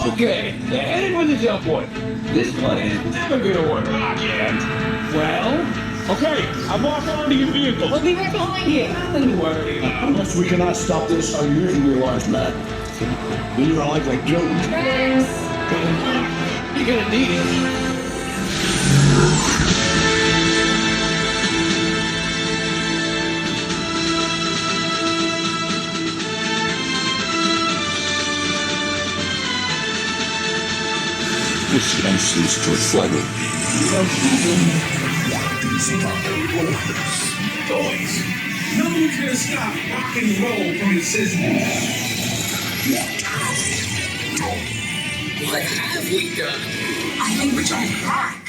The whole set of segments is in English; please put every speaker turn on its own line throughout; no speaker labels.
Okay, heading for the jump point. This plane is never gonna work. Again. Well, okay, I walk onto your vehicle. We'll be right behind you. Nothing to worry about.
Unless we cannot stop this unusually large map. Then you're like Joe.
Drax! You're gonna need it.
This answers to flooding.
Boys, no one's gonna stop rock and roll from the system. What have we done? I think we're going back.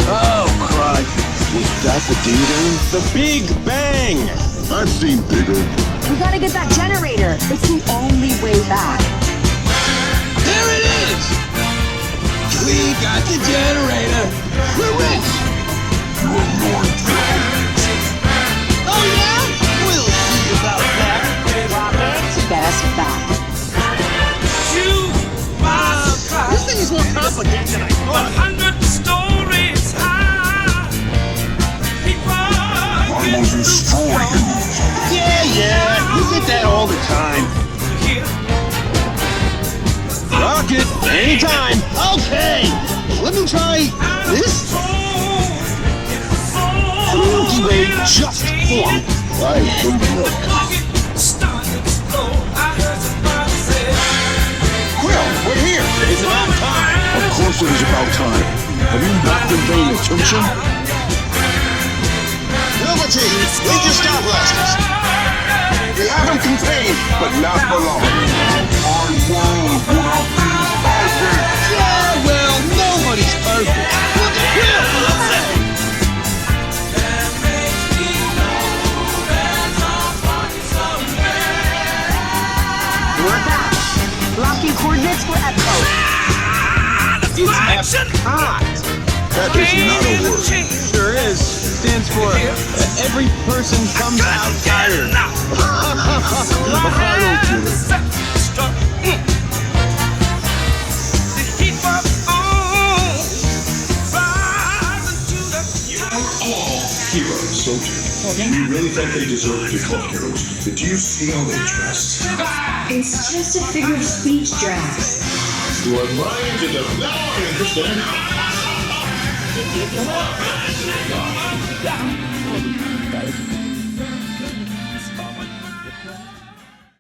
Oh, Christ. Was that the ding-dong?
The Big Bang!
I've seen bigger.
We gotta get that generator. It's the only way back.
There it is! We got the generator! We're rich! Oh yeah? We'll see about that!
Rocket, get us back.
This thing is more complicated than I thought.
100 stories high.
Almost destroyed him.
Yeah, you get that all the time. Rocket, anytime. Okay, let me try this. The Milky Way just formed.
Right, good milk.
Well, we're here. It's about time.
Of course it is about time. Have you not been paying attention?
Liberty, we just stop losses. We haven't contained, but not for long. Yeah, well, nobody's perfect. Look at him!
We're back. Locking coordinates for EPCOT.
It's EPCOT.
That is not a word.
Sure is. Stands for every person comes out tired.
I don't get it.
All heroes, don't you? You really think they deserve to be called heroes? Did you see how they dressed?
It's just a figure of speech, Drax.
What mind to them? Now I understand.